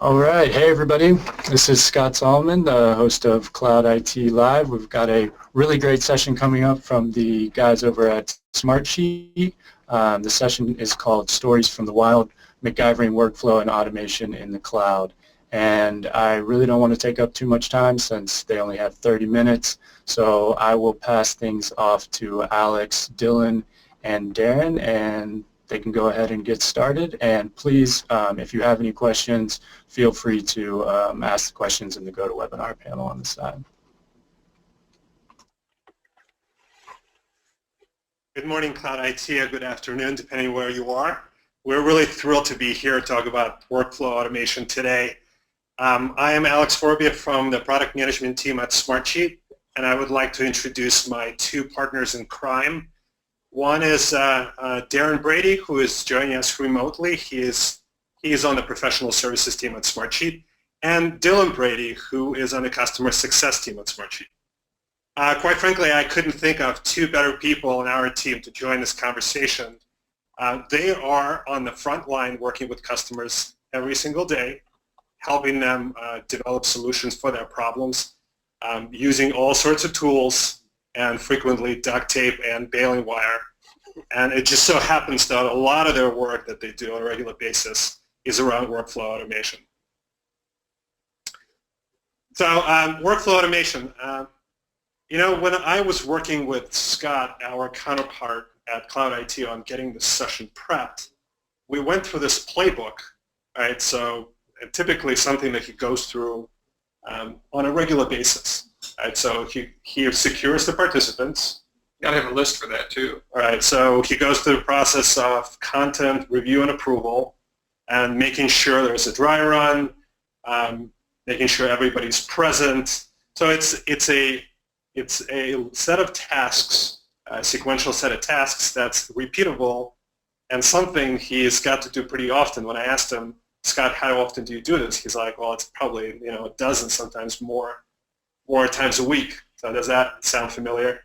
All right. Hey, everybody. This is Scott Solomon, the host of Cloud IT Live. We've got a really great session coming up from the guys over at Smartsheet. The session is called Stories from the Wild, MacGyvering Workflow and Automation in the Cloud. And I really don't want to take up too much time since they only have 30 minutes. So I will pass things off to Alex, Dylan, and Darren, and they can go ahead and get started. And please, if you have any questions, feel free to ask the questions in the GoToWebinar panel on the side. Good morning, Cloud IT, or good afternoon, depending where you are. We're really thrilled to be here to talk about workflow automation today. I am Alex Forbia from the product management team at Smartsheet, and I would like to introduce my two partners in crime. One is Darren Brady, who is joining us remotely. He is on the professional services team at Smartsheet, and Dylan Brady, who is on the customer success team at Smartsheet. Quite frankly, I couldn't think of two better people in our team to join this conversation. They are on the front line working with customers every single day, helping them develop solutions for their problems, using all sorts of tools, and frequently duct tape and baling wire. And it just so happens that a lot of their work that they do on a regular basis is around workflow automation. So workflow automation. When I was working with Scott, our counterpart at Cloud IT, on getting this session prepped, we went through this playbook, right? So typically something that he goes through on a regular basis. Right, so he secures the participants. Got to have a list for that too. All right, so he goes through the process of content review and approval, and making sure there's a dry run, making sure everybody's present. So it's a set of tasks, a sequential set of tasks that's repeatable, and something he's got to do pretty often. When I asked him, Scott, how often do you do this? He's like, well, it's probably a dozen, sometimes more times a week. So does that sound familiar?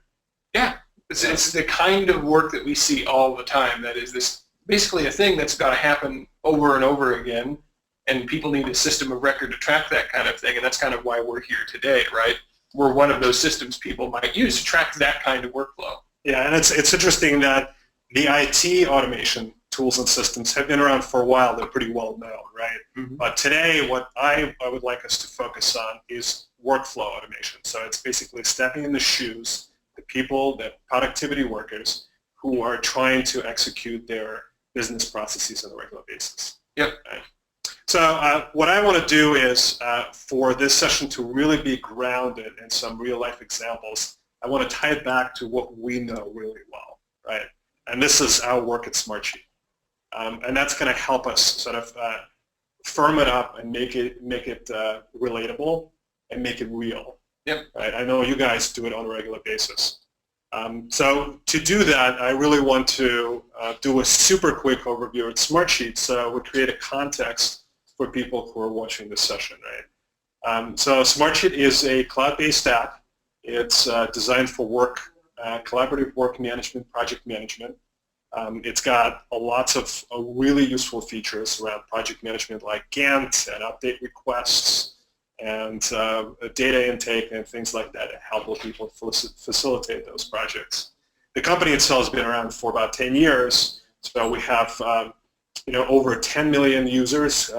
Yeah, it's the kind of work that we see all the time. That is this basically a thing that's got to happen over and over again, and people need a system of record to track that kind of thing, and that's kind of why we're here today, right? We're one of those systems people might use to track that kind of workflow. Yeah, and it's interesting that the IT automation tools and systems have been around for a while. They're pretty well known, right? Mm-hmm. But today, what I would like us to focus on is workflow automation. So it's basically stepping in the shoes, the people, the productivity workers who are trying to execute their business processes on a regular basis. Yep. Right? So what I want to do is, for this session to really be grounded in some real-life examples, I want to tie it back to what we know really well, right? And this is our work at Smartsheet. And that's going to help us sort of firm it up and make it relatable and make it real. Yep. Right? I know you guys do it on a regular basis. So to do that, I really want to do a super quick overview at Smartsheet, so we create a context for people who are watching this session, right? So Smartsheet is a cloud-based app. It's designed for work, collaborative work management, project management. It's got lots of really useful features around project management, like Gantt and update requests and data intake and things like that to help people facilitate those projects. The company itself has been around for about 10 years, so we have over 10 million users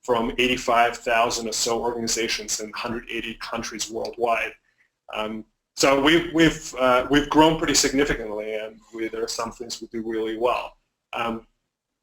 from 85,000 or so organizations in 180 countries worldwide. So we've grown pretty significantly, and there are some things we do really well.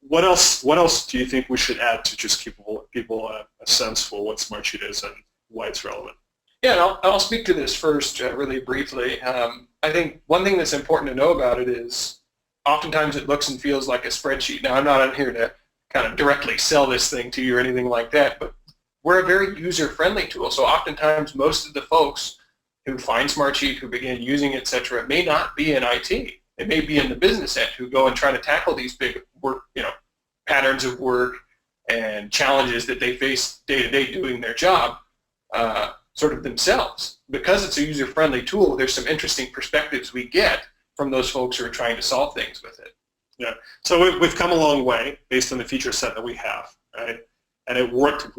What else do you think we should add to just give people a sense for what Smartsheet is and why it's relevant? Yeah, and I'll speak to this first really briefly. I think one thing that's important to know about it is oftentimes it looks and feels like a spreadsheet. Now, I'm not on here to kind of directly sell this thing to you or anything like that, but we're a very user-friendly tool. So oftentimes most of the folks who find Smartsheet, who begin using it, et cetera, may not be in IT. It may be in the business end who go and try to tackle these big work, patterns of work and challenges that they face day to day doing their job sort of themselves. Because it's a user-friendly tool, there's some interesting perspectives we get from those folks who are trying to solve things with it. Yeah. So we've come a long way based on the feature set that we have, right? and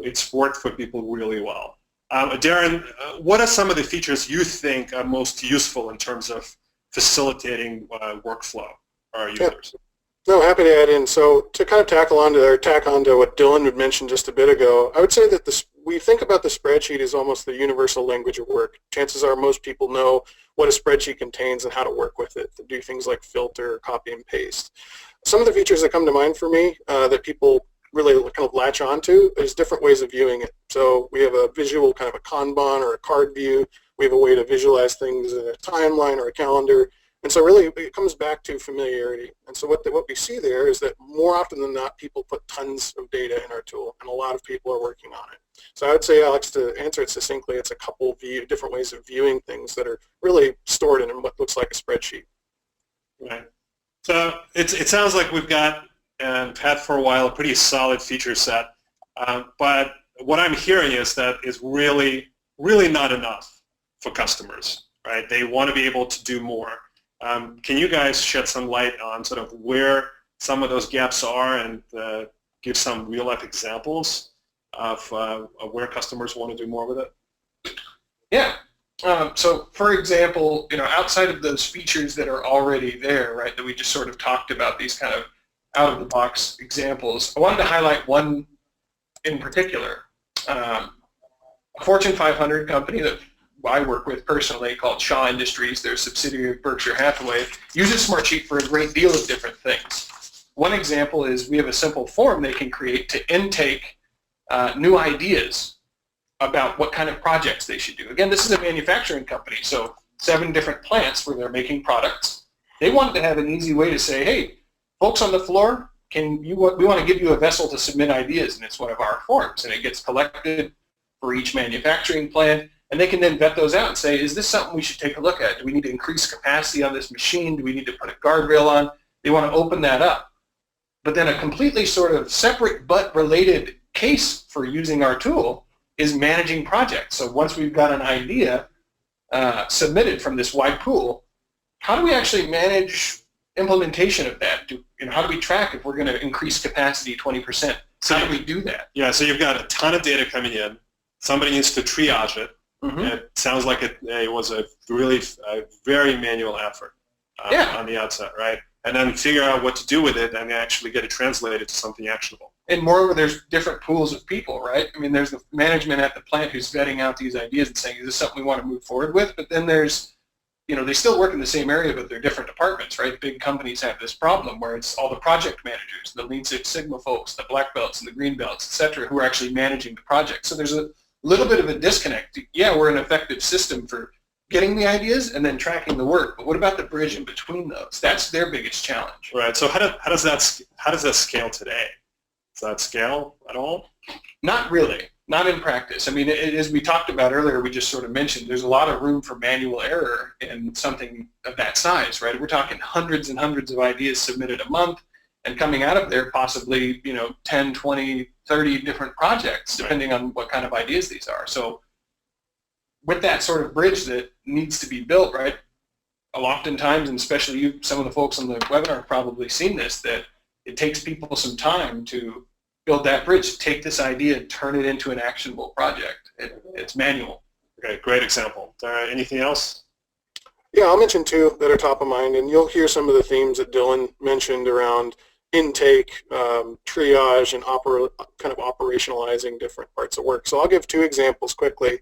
it's worked for people really well. Darren, what are some of the features you think are most useful in terms of facilitating workflow for our users? No, happy to add in. So to kind of tack onto what Dylan had mentioned just a bit ago, I would say that we think about the spreadsheet as almost the universal language of work. Chances are most people know what a spreadsheet contains and how to work with it, to do things like filter, copy and paste. Some of the features that come to mind for me that people really kind of latch onto is different ways of viewing it. So we have a visual kind of a Kanban or a card view. We have a way to visualize things in a timeline or a calendar. And so really it comes back to familiarity. And so what we see there is that more often than not, people put tons of data in our tool, and a lot of people are working on it. So I would say, Alex, to answer it succinctly, it's a couple of different ways of viewing things that are really stored in what looks like a spreadsheet. Right. So it sounds like we've got, and had for a while, a pretty solid feature set. But what I'm hearing is that is really, really not enough for customers, right? They want to be able to do more. Can you guys shed some light on sort of where some of those gaps are and give some real-life examples of where customers want to do more with it? Yeah. So, for example, outside of those features that are already there, right, that we just sort of talked about, these kind of out-of-the-box examples, I wanted to highlight one in particular. A Fortune 500 company that I work with personally called Shaw Industries, their subsidiary of Berkshire Hathaway, uses Smartsheet for a great deal of different things. One example is we have a simple form they can create to intake new ideas about what kind of projects they should do. Again, this is a manufacturing company, so 7 different plants where they're making products. They wanted to have an easy way to say, hey, folks on the floor, we want to give you a vessel to submit ideas, and it's one of our forms, and it gets collected for each manufacturing plant, and they can then vet those out and say, is this something we should take a look at? Do we need to increase capacity on this machine? Do we need to put a guardrail on? They want to open that up. But then a completely sort of separate but related case for using our tool is managing projects. So once we've got an idea submitted from this wide pool, how do we actually manage implementation of that? How do we track if we're going to increase capacity 20%? How do we do that? Yeah, so you've got a ton of data coming in. Somebody needs to triage it. Mm-hmm. It sounds like it was a very manual effort on the outset, right? And then figure out what to do with it and actually get it translated to something actionable. And moreover, there's different pools of people, right? I mean, there's the management at the plant who's vetting out these ideas and saying, is this something we want to move forward with? But then there's, they still work in the same area, but they're different departments, right? Big companies have this problem where it's all the project managers, the Lean Six Sigma folks, the black belts and the green belts, et cetera, who are actually managing the project. So there's a little bit of a disconnect. Yeah, we're an effective system for getting the ideas and then tracking the work, but what about the bridge in between those? That's their biggest challenge. Right. So how does that scale today? Does that scale at all? Not really. Not in practice. I mean, as we talked about earlier, we just sort of mentioned, there's a lot of room for manual error in something of that size, right? We're talking hundreds and hundreds of ideas submitted a month, and coming out of there possibly, 10, 20, 30 different projects, depending on what kind of ideas these are. So with that sort of bridge that needs to be built, right, oftentimes, and especially some of the folks on the webinar have probably seen this, that it takes people some time to build that bridge, take this idea and turn it into an actionable project. It's manual. Okay, great example. Anything else? Yeah, I'll mention 2 that are top of mind, and you'll hear some of the themes that Dylan mentioned around intake, triage, and kind of operationalizing different parts of work. So I'll give 2 examples quickly.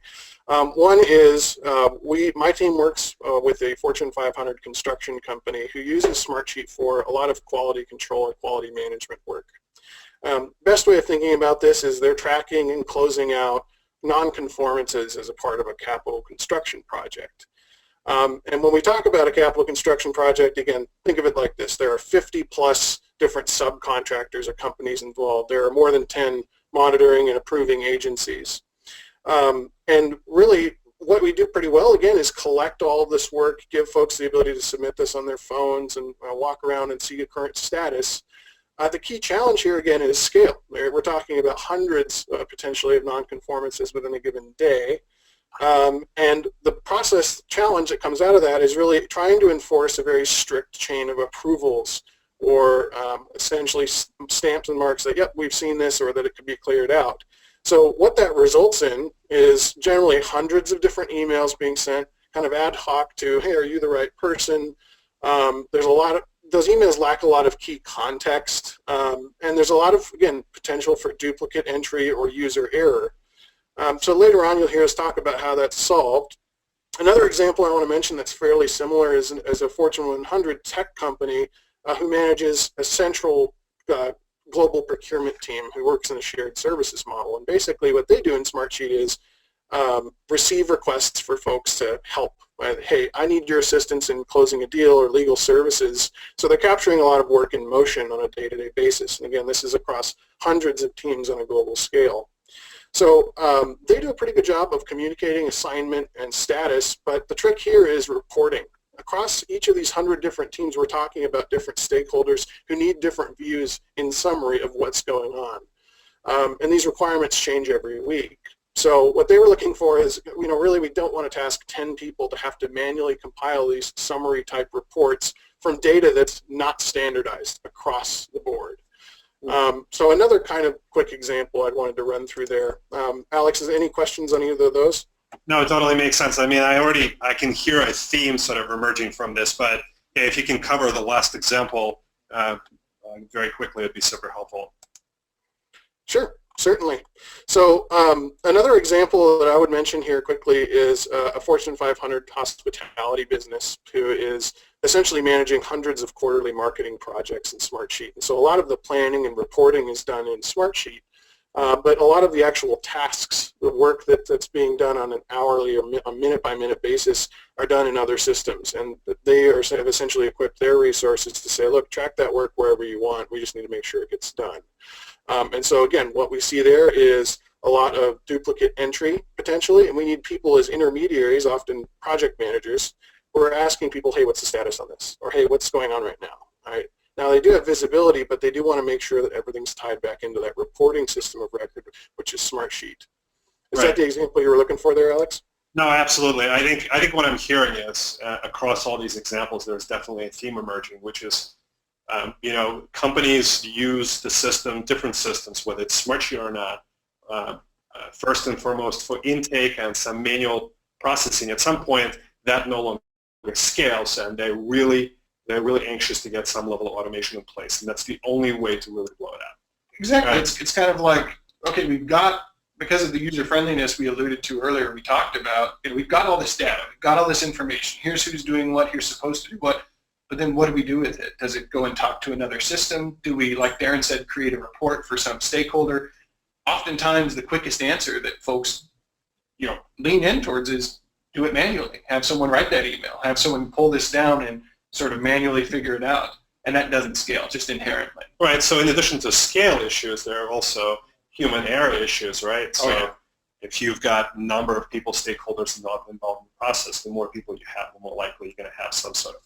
One is my team works with a Fortune 500 construction company who uses Smartsheet for a lot of quality control and quality management work. Best way of thinking about this is they're tracking and closing out non-conformances as a part of a capital construction project. And when we talk about a capital construction project, again, think of it like this. There are 50 plus different subcontractors or companies involved. There are more than 10 monitoring and approving agencies. And really what we do pretty well, again, is collect all of this work, give folks the ability to submit this on their phones and walk around and see the current status. The key challenge here, again, is scale. We're talking about hundreds potentially of non-conformances within a given day. And the process challenge that comes out of that is really trying to enforce a very strict chain of approvals or essentially stamps and marks that, yep, we've seen this, or that it could be cleared out. So what that results in is generally hundreds of different emails being sent, kind of ad hoc to, hey, are you the right person? There's a lot of, those emails lack a lot of key context, and there's a lot of, again, potential for duplicate entry or user error. So later on you'll hear us talk about how that's solved. Another example I want to mention that's fairly similar is a Fortune 100 tech company who manages a central global procurement team who works in a shared services model. And basically what they do in Smartsheet is receive requests for folks to help. Hey, I need your assistance in closing a deal or legal services. So they're capturing a lot of work in motion on a day-to-day basis. And again, this is across hundreds of teams on a global scale. So they do a pretty good job of communicating assignment and status, but the trick here is reporting. Across each of these 100 different teams, we're talking about different stakeholders who need different views in summary of what's going on. And these requirements change every week. So what they were looking for is, really we don't want to task 10 people to have to manually compile these summary type reports from data that's not standardized across the board. So another kind of quick example I wanted to run through there. Alex, is there any questions on either of those? No, it totally makes sense. I mean, I can hear a theme sort of emerging from this, but if you can cover the last example very quickly, it'd be super helpful. Sure, certainly. So another example that I would mention here quickly is a Fortune 500 hospitality business who is essentially managing hundreds of quarterly marketing projects in Smartsheet. And so a lot of the planning and reporting is done in Smartsheet, but a lot of the actual tasks, the work that's being done on an hourly or a minute-by-minute basis are done in other systems. And they have essentially equipped their resources to say, look, track that work wherever you want. We just need to make sure it gets done. And so again, what we see there is a lot of duplicate entry potentially, and we need people as intermediaries, often project managers, who are asking people, hey, what's the status on this? Or hey, what's going on right now? All right. Now they do have visibility, but they do want to make sure that everything's tied back into that reporting system of record, which is Smartsheet. Is that the example you were looking for there, Alex? No, absolutely. I think what I'm hearing is across all these examples, there's definitely a theme emerging, which is companies use the system, different systems, whether it's Smartsheet or not, first and foremost for intake and some manual processing. At some point, that no longer scales, and they're really anxious to get some level of automation in place, and that's the only way to really blow it out. Exactly. It's kind of like, okay, we've got, because of the user friendliness we alluded to earlier, we talked about, we've got all this data, we've got all this information. Here's who's doing what, here's supposed to do what. But then what do we do with it? Does it go and talk to another system? Do we, like Darren said, create a report for some stakeholder? Oftentimes the quickest answer that folks lean in towards is do it manually. Have someone write that email. Have someone pull this down and sort of manually figure it out. And that doesn't scale, just inherently. Right. So in addition to scale issues, there are also human error issues, right? So if you've got a number of people, stakeholders involved in the process, the more people you have, the more likely you're going to have some sort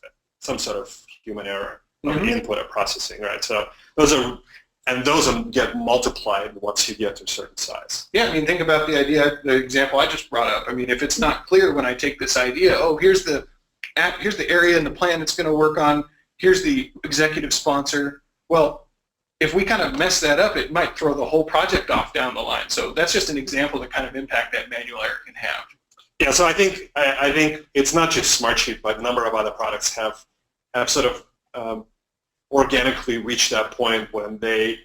of human error or input or processing, right? So those get multiplied once you get to a certain size. Yeah, I mean, think about the example I just brought up. I mean, if it's not clear when I take this idea, here's the area in the plan it's going to work on, here's the executive sponsor. Well, if we kind of mess that up, it might throw the whole project off down the line. So that's just an example of the kind of impact that manual error can have. Yeah, so I think it's not just Smartsheet, but a number of other products have sort of organically reached that point when they've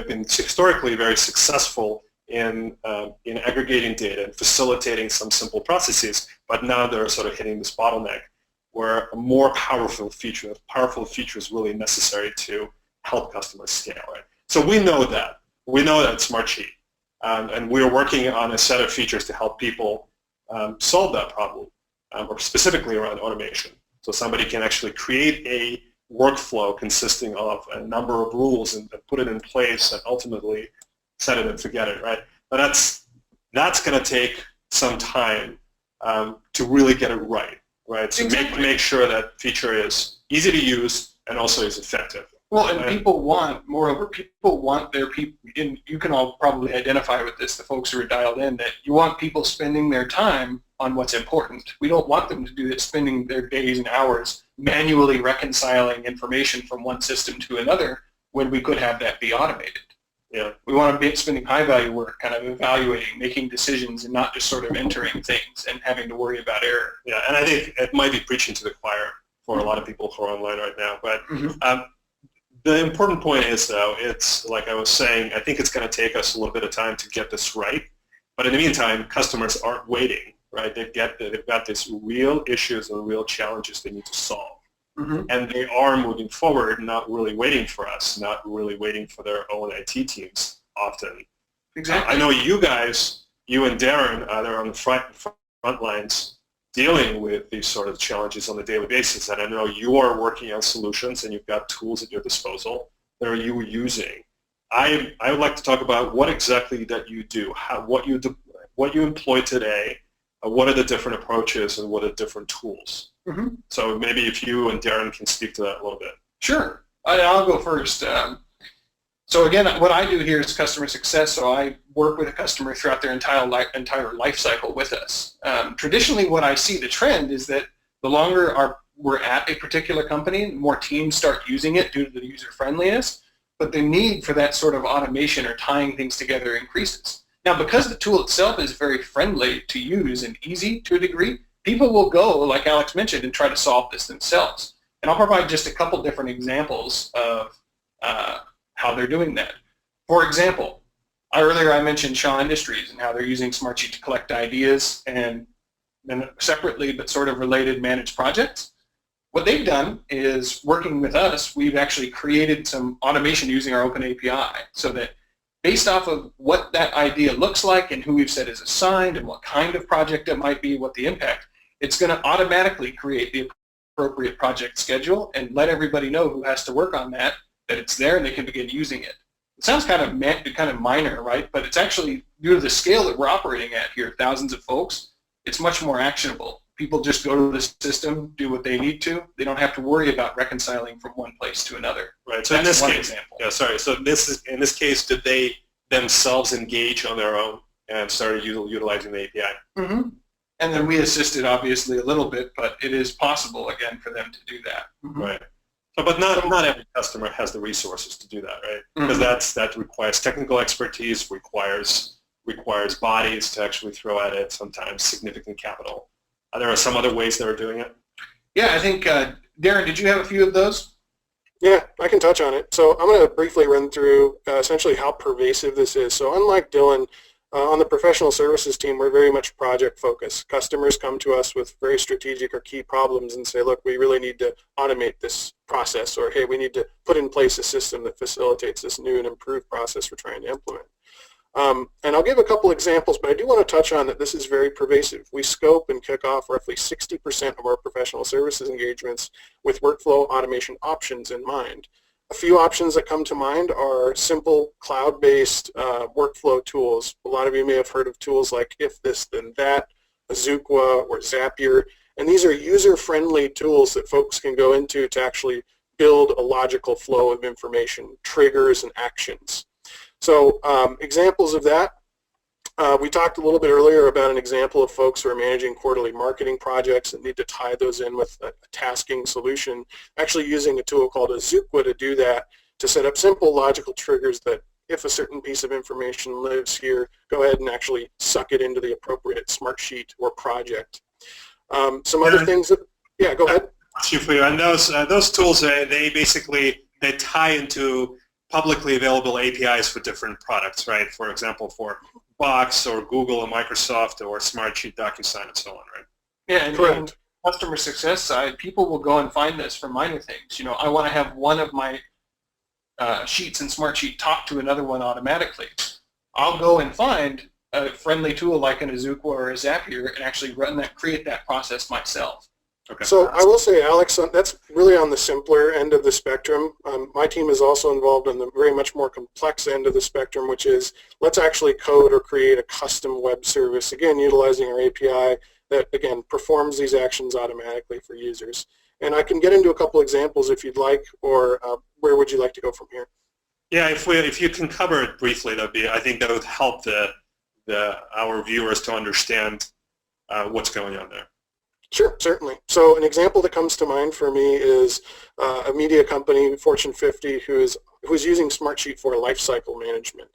been historically very successful in aggregating data and facilitating some simple processes, but now they're sort of hitting this bottleneck where a more powerful feature is really necessary to help customers scale, right? So we know that Smartsheet, and we're working on a set of features to help people solve that problem, or specifically around automation. So somebody can actually create a workflow consisting of a number of rules and put it in place and ultimately set it and forget it, right? But that's going to take some time to really get it right? So exactly. make sure that feature is easy to use and also is effective. Well, and people want their people, and you can all probably identify with this, the folks who are dialed in, that you want people spending their time on what's important. We don't want them to do it, spending their days and hours manually reconciling information from one system to another when we could have that be automated. Yeah. We want to be spending high-value work, kind of evaluating, making decisions, and not just sort of entering things and having to worry about error. Yeah, and I think it might be preaching to the choir for a lot of people who are online right now. But the important point is, though, it's like I was saying, I think it's going to take us a little bit of time to get this right. But in the meantime, customers aren't waiting, right? They've got these real issues and real challenges they need to solve. And they are moving forward, not really waiting for us, not really waiting for their own IT teams often. Exactly. I know you guys, you and Darren, they're on the front lines dealing with these sort of challenges on a daily basis. And I know you are working on solutions and you've got tools at your disposal that are you using. I would like to talk about what exactly that you do, what you employ today, what are the different approaches and what are the different tools. So maybe if you and Darren can speak to that a little bit. Sure. I'll go first. So again, what I do here is customer success. So I work with a customer throughout their entire life cycle with us. Traditionally, what I see the trend is that the longer we're at a particular company, the more teams start using it due to the user friendliness, but the need for that sort of automation or tying things together increases. Now, because the tool itself is very friendly to use and easy to a degree, people will go, like Alex mentioned, and try to solve this themselves. And I'll provide just a couple different examples of how they're doing that. For example, earlier I mentioned Shaw Industries and how they're using Smartsheet to collect ideas and then separately but sort of related manage projects. What they've done is, working with us, we've actually created some automation using our open API so that based off of what that idea looks like and who we've said is assigned and what kind of project it might be, what the impact, it's going to automatically create the appropriate project schedule and let everybody know who has to work on that it's there and they can begin using it. It sounds kind of minor, right? But it's actually, due to the scale that we're operating at here, thousands of folks, it's much more actionable. People just go to the system, do what they need to. They don't have to worry about reconciling from one place to another. Right. So that's in this one case, example. yeah, sorry. So in this case, did they themselves engage on their own and started utilizing the API? And then we assisted, obviously, a little bit, but it is possible, again, for them to do that. Right. So, but not every customer has the resources to do that, right? Because that requires technical expertise, requires bodies to actually throw at it, sometimes significant capital. There are some other ways that are doing it. Yeah, I think, Darren, did you have a few of those? Yeah, I can touch on it. So I'm going to briefly run through essentially how pervasive this is. So unlike Dylan, on the professional services team, we're very much project focused. Customers come to us with very strategic or key problems and say, look, we really need to automate this process, or hey, we need to put in place a system that facilitates this new and improved process we're trying to implement. And I'll give a couple examples, but I do want to touch on that this is very pervasive. We scope and kick off roughly 60% of our professional services engagements with workflow automation options in mind. A few options that come to mind are simple cloud-based workflow tools. A lot of you may have heard of tools like If This Then That, Azuqua, or Zapier, and these are user-friendly tools that folks can go into to actually build a logical flow of information, triggers, and actions. So examples of that, we talked a little bit earlier about an example of folks who are managing quarterly marketing projects and need to tie those in with a tasking solution, actually using a tool called Azuqua to do that, to set up simple logical triggers that if a certain piece of information lives here, go ahead and actually suck it into the appropriate Smartsheet or project. Some other things that, yeah, go ahead. And those tools, they basically tie into publicly available APIs for different products, right? For example, for Box or Google and Microsoft or Smartsheet, DocuSign, and so on, right? Yeah, and on customer success side, people will go and find this for minor things. You know, I want to have one of my sheets in Smartsheet talk to another one automatically. I'll go and find a friendly tool like an Azuqua or a Zapier and actually create that process myself. Okay. So I will say, Alex, that's really on the simpler end of the spectrum. My team is also involved on the very much more complex end of the spectrum, which is let's actually code or create a custom web service, again, utilizing our API that, again, performs these actions automatically for users. And I can get into a couple examples if you'd like, or where would you like to go from here? Yeah, if you can cover it briefly, I think that would help our viewers to understand what's going on there. Sure, certainly. So an example that comes to mind for me is a media company, Fortune 50, who's using Smartsheet for lifecycle management.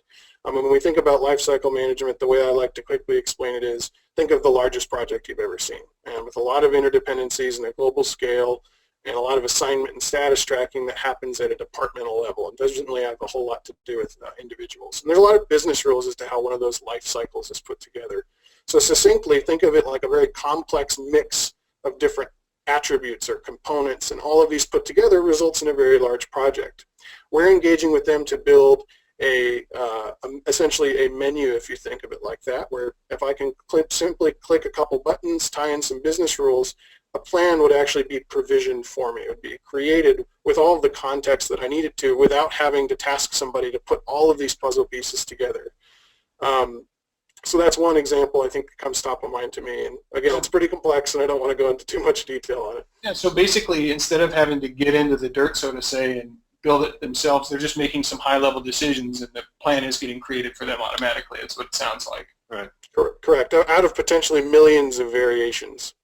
When we think about lifecycle management, the way I like to quickly explain it is, think of the largest project you've ever seen, and with a lot of interdependencies and a global scale, and a lot of assignment and status tracking that happens at a departmental level. It doesn't really have a whole lot to do with individuals. And there's a lot of business rules as to how one of those life cycles is put together. So succinctly, think of it like a very complex mix of different attributes or components, and all of these put together results in a very large project. We're engaging with them to build essentially a menu, if you think of it like that, where if I can simply click a couple buttons, tie in some business rules, a plan would actually be provisioned for me. It would be created with all of the context that I needed to without having to task somebody to put all of these puzzle pieces together. So that's one example I think comes top of mind to me. And again, it's pretty complex, and I don't want to go into too much detail on it. Yeah, so basically, instead of having to get into the dirt, so to say, and build it themselves, they're just making some high-level decisions, and the plan is getting created for them automatically. That's what it sounds like. Right. Correct. Out of potentially millions of variations.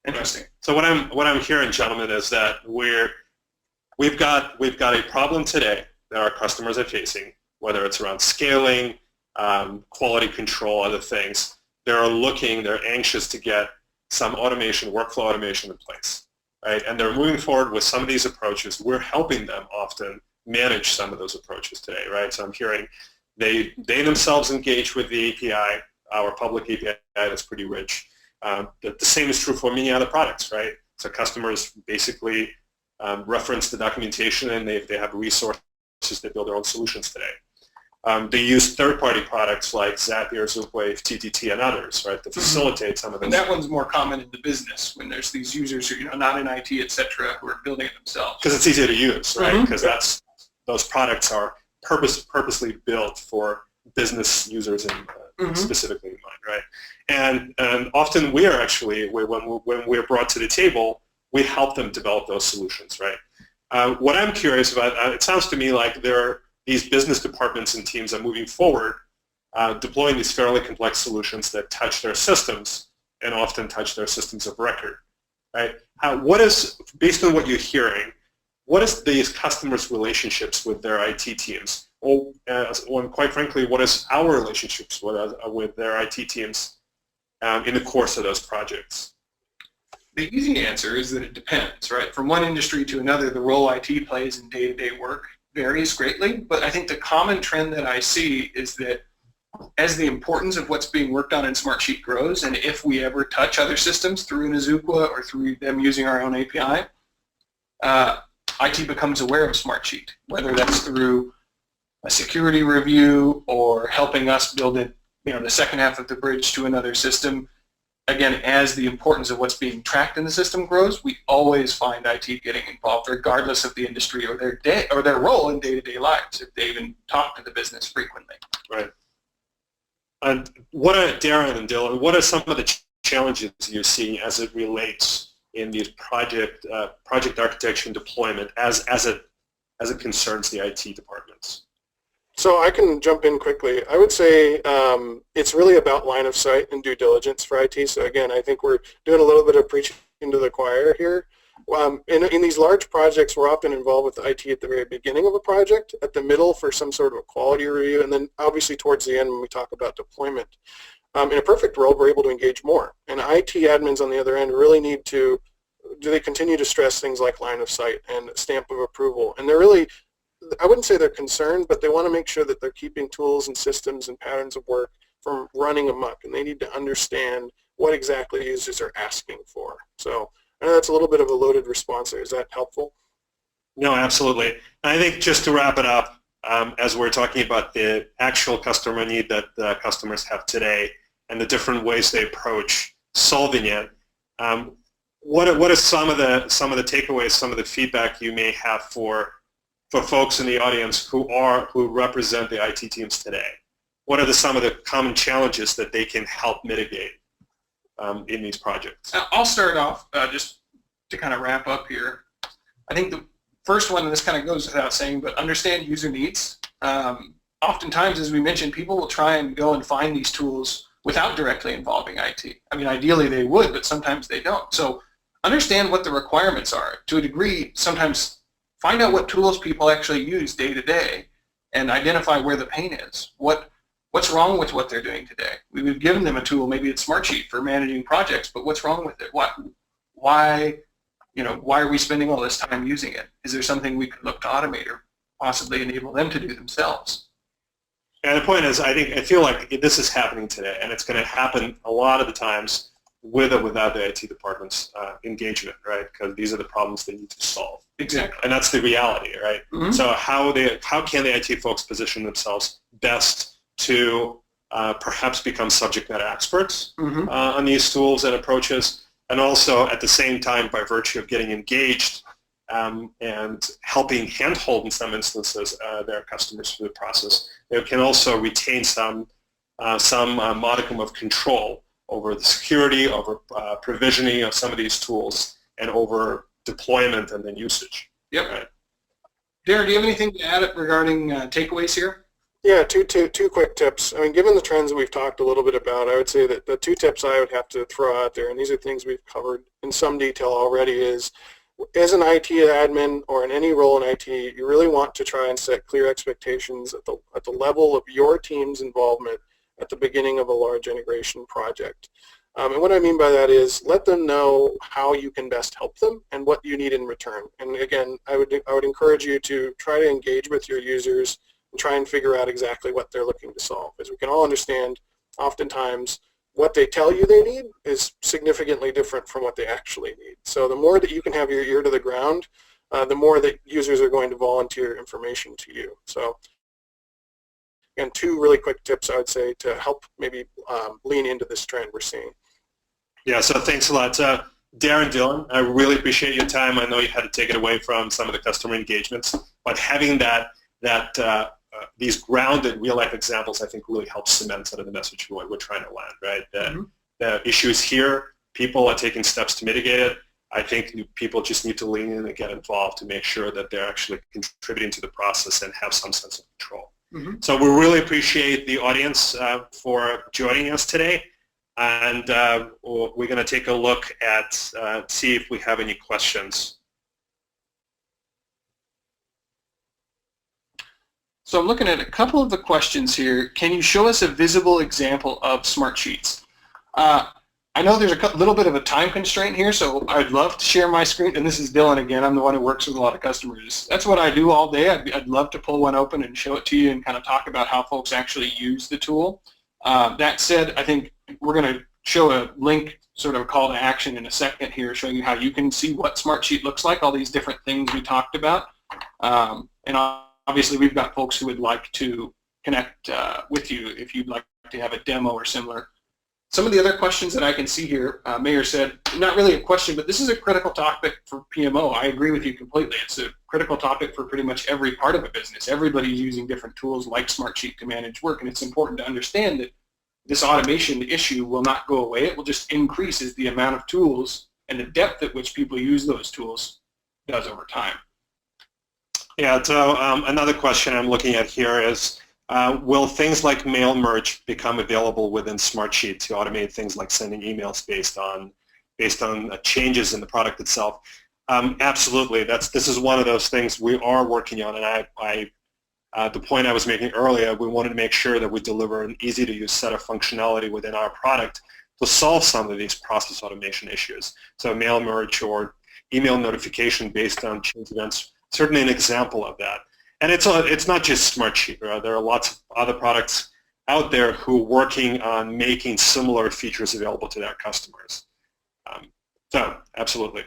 Interesting. So what I'm hearing, gentlemen, is that we've got a problem today that our customers are facing, whether it's around scaling, quality control, other things. They're anxious to get some automation, workflow automation in place, right? And they're moving forward with some of these approaches. We're helping them often manage some of those approaches today, right? So I'm hearing they themselves engage with the API, our public API that's pretty rich. The same is true for many other products, right? So customers basically reference the documentation, and they have resources, they build their own solutions today. They use third-party products like Zapier, Zoopwave, TTT, and others, right, to facilitate some of this. And that one's more common in the business when there's these users who, not in IT, et cetera, who are building it themselves. Because it's easy to use, right? Because those products are purposely built for business users and specifically in mind, right? And often we are actually, when we're brought to the table, we help them develop those solutions, right? What I'm curious about, it sounds to me like these business departments and teams are moving forward, deploying these fairly complex solutions that touch their systems and often touch their systems of record, right? Based on what you're hearing, what is these customers' relationships with their IT teams? Or quite frankly, what is our relationships with their IT teams in the course of those projects? The easy answer is that it depends, right? From one industry to another, the role IT plays in day-to-day work varies greatly, but I think the common trend that I see is that as the importance of what's being worked on in Smartsheet grows, and if we ever touch other systems through an Azuqua or through them using our own API, IT becomes aware of Smartsheet, whether that's through a security review or helping us build it, the second half of the bridge to another system. Again, as the importance of what's being tracked in the system grows, we always find IT getting involved, regardless of the industry or their role in day-to-day lives, if they even talk to the business frequently. Right. And Darren and Dylan, what are some of the challenges you see as it relates in these project architecture and deployment as it concerns the IT departments? So I can jump in quickly. I would say it's really about line of sight and due diligence for IT. So again, I think we're doing a little bit of preaching to the choir here. In these large projects, we're often involved with IT at the very beginning of a project, at the middle for some sort of a quality review, and then obviously towards the end when we talk about deployment. In a perfect world, we're able to engage more. And IT admins on the other end really need to, they continue to stress things like line of sight and stamp of approval. And they're really, I wouldn't say they're concerned, but they want to make sure that they're keeping tools and systems and patterns of work from running amok, and they need to understand what exactly users are asking for. So I know that's a little bit of a loaded response there. Is that helpful? No, absolutely. I think just to wrap it up, as we're talking about the actual customer need that the customers have today and the different ways they approach solving it, what are some of the takeaways, some of the feedback you may have for folks in the audience who represent the IT teams today? What are some of the common challenges that they can help mitigate in these projects? I'll start off just to kind of wrap up here. I think the first one, and this kind of goes without saying, but understand user needs. Oftentimes, as we mentioned, people will try and go and find these tools without directly involving IT. I mean, ideally they would, but sometimes they don't. So understand what the requirements are. To a degree, sometimes find out what tools people actually use day to day and identify where the pain is. What's wrong with what they're doing today? We've given them a tool, maybe it's Smartsheet for managing projects, but what's wrong with it? Why are we spending all this time using it? Is there something we could look to automate or possibly enable them to do themselves? And the point is, I feel like this is happening today, and it's going to happen a lot of the times with or without the IT department's engagement, right? Because these are the problems they need to solve. Exactly. And that's the reality, right? Mm-hmm. So how can the IT folks position themselves best to perhaps become subject matter experts Mm-hmm. On these tools and approaches, and also at the same time, by virtue of getting engaged and helping handhold in some instances their customers through the process, they can also retain some modicum of control over the security, over provisioning of some of these tools, and over deployment and then usage. Yep. Right? Darren, do you have anything to add regarding takeaways here? Yeah, two quick tips. I mean, given the trends that we've talked a little bit about, I would say that the two tips I would have to throw out there, and these are things we've covered in some detail already, is as an IT admin or in any role in IT, you really want to try and set clear expectations at the level of your team's involvement at the beginning of a large integration project. And what I mean by that is let them know how you can best help them and what you need in return. And again, I would encourage you to try to engage with your users and try and figure out exactly what they're looking to solve. As we can all understand, oftentimes what they tell you they need is significantly different from what they actually need. So the more that you can have your ear to the ground, the more that users are going to volunteer information to you. So again, two really quick tips I would say to help maybe lean into this trend we're seeing. Yeah, so thanks a lot. Darren, Dylan, I really appreciate your time. I know you had to take it away from some of the customer engagements, but having these grounded real-life examples, I think, really helps cement sort of the message we're trying to land, right? The issue is here. People are taking steps to mitigate it. I think people just need to lean in and get involved to make sure that they're actually contributing to the process and have some sense of control. Mm-hmm. So we really appreciate the audience for joining us today. And we're going to take a look at, see if we have any questions. So I'm looking at a couple of the questions here. Can you show us a visible example of Smartsheets? I know there's a little bit of a time constraint here, so I'd love to share my screen. And this is Dylan again. I'm the one who works with a lot of customers. That's what I do all day. I'd love to pull one open and show it to you and kind of talk about how folks actually use the tool. That said, I think we're going to show a link, sort of a call to action in a second here, showing you how you can see what Smartsheet looks like, all these different things we talked about. And obviously, we've got folks who would like to connect with you if you'd like to have a demo or similar. Some of the other questions that I can see here, Mayor said, not really a question, but this is a critical topic for PMO. I agree with you completely. It's a critical topic for pretty much every part of a business. Everybody's using different tools like Smartsheet to manage work, and it's important to understand that this automation issue will not go away. It will just increase as the amount of tools and the depth at which people use those tools does over time. Yeah, so another question I'm looking at here is, will things like mail merge become available within Smartsheet to automate things like sending emails based on changes in the product itself? Absolutely. This is one of those things we are working on, and the point I was making earlier, we wanted to make sure that we deliver an easy-to-use set of functionality within our product to solve some of these process automation issues. So mail merge or email notification based on change events, certainly an example of that. And it's not just Smartsheet. Right? There are lots of other products out there who are working on making similar features available to their customers. So absolutely.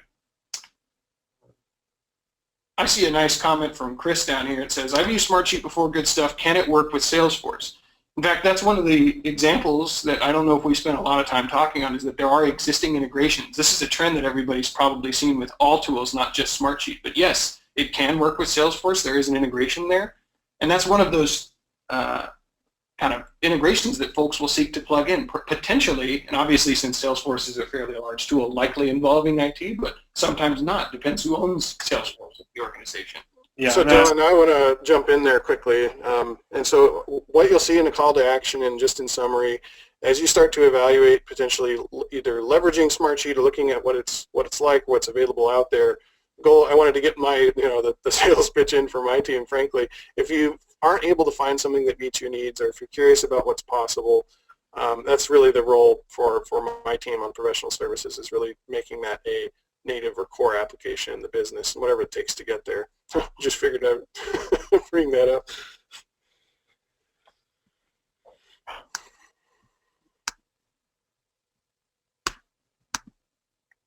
I see a nice comment from Chris down here. It says, I've used Smartsheet before, good stuff. Can it work with Salesforce? In fact, that's one of the examples that I don't know if we spent a lot of time talking on, is that there are existing integrations. This is a trend that everybody's probably seen with all tools, not just Smartsheet. But yes, it can work with Salesforce. There is an integration there. And that's one of those kind of integrations that folks will seek to plug in, potentially, and obviously since Salesforce is a fairly large tool, likely involving IT, but sometimes not. Depends who owns Salesforce in the organization. Yeah, so Dylan, I want to jump in there quickly. And so what you'll see in a call to action, and just in summary, as you start to evaluate potentially either leveraging Smartsheet or looking at what it's like, what's available out there, I wanted to get my, the sales pitch in for my team, frankly. If you aren't able to find something that meets your needs, or if you're curious about what's possible, that's really the role for my team on professional services, is really making that a native or core application in the business, and whatever it takes to get there. Just figured I'd bring that up.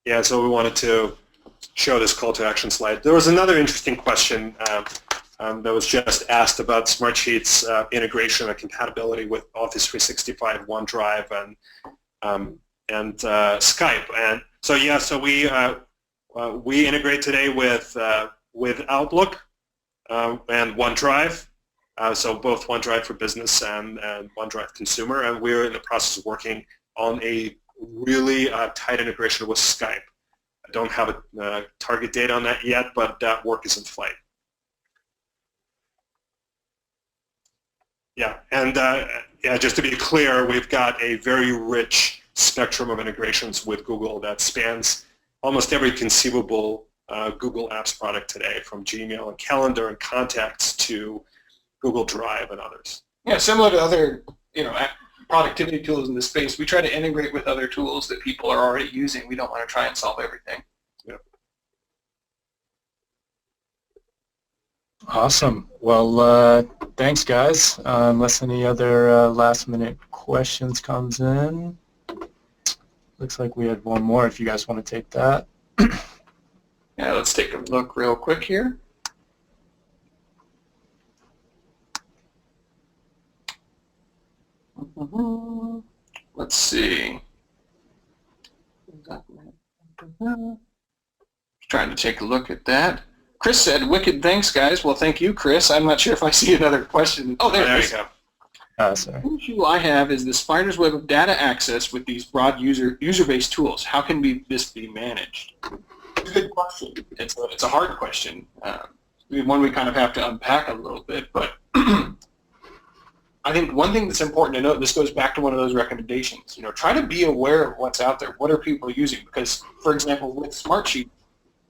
Yeah, so we wanted to show this call to action slide. There was another interesting question that was just asked about Smartsheet's integration and compatibility with Office 365, OneDrive, and Skype. And so yeah, so we integrate today with Outlook and OneDrive. So both OneDrive for Business and OneDrive Consumer, and we're in the process of working on a really tight integration with Skype. I don't have a target date on that yet, but that work is in flight. Yeah, and yeah, just to be clear, we've got a very rich spectrum of integrations with Google that spans almost every conceivable Google Apps product today, from Gmail and Calendar and Contacts to Google Drive and others. Yeah, similar to other productivity tools in the space, we try to integrate with other tools that people are already using. We don't want to try and solve everything. Yep. Awesome. Well, thanks, guys. Unless any other last-minute questions comes in. Looks like we had one more if you guys want to take that. Yeah, let's take a look real quick here. Let's see. Trying to take a look at that. Chris said, "Wicked, thanks, guys." Well, thank you, Chris. I'm not sure if I see another question. Oh, there you go. Sorry. The issue I have is the spider's web of data access with these broad user-based tools. How can this be managed? It's a good question. It's a hard question. One we kind of have to unpack a little bit, but I think one thing that's important to note, this goes back to one of those recommendations, try to be aware of what's out there. What are people using? Because, for example, with Smartsheet,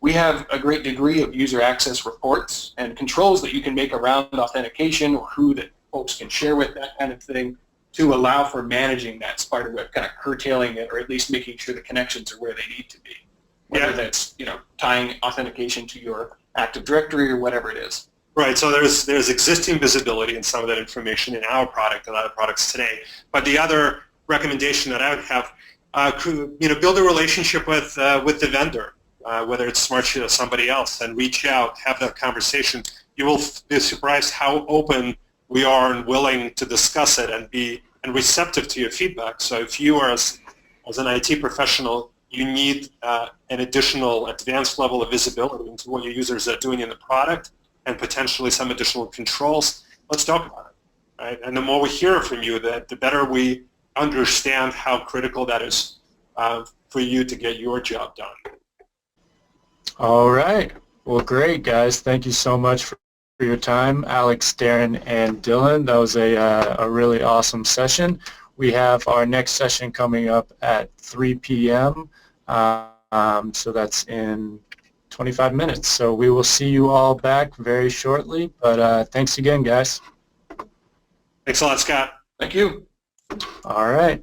we have a great degree of user access reports and controls that you can make around authentication, or who that folks can share with, that kind of thing, to allow for managing that spider web, kind of curtailing it, or at least making sure the connections are where they need to be. Whether that's tying authentication to your Active Directory or whatever it is. Right, so there's existing visibility in some of that information in our product and other products today. But the other recommendation that I would have, build a relationship with the vendor, whether it's Smartsheet or somebody else, and reach out, have that conversation. You will be surprised how open we are and willing to discuss it and receptive to your feedback. So if you are, as an IT professional, you need an additional advanced level of visibility into what your users are doing in the product, and potentially some additional controls, let's talk about it, right? And the more we hear from you, the better we understand how critical that is for you to get your job done. All right. Well, great, guys. Thank you so much for your time, Alex, Darren, and Dylan. That was a really awesome session. We have our next session coming up at 3 p.m., so that's in 25 minutes. So we will see you all back very shortly, but thanks again, guys. Thanks a lot, Scott. Thank you. All right.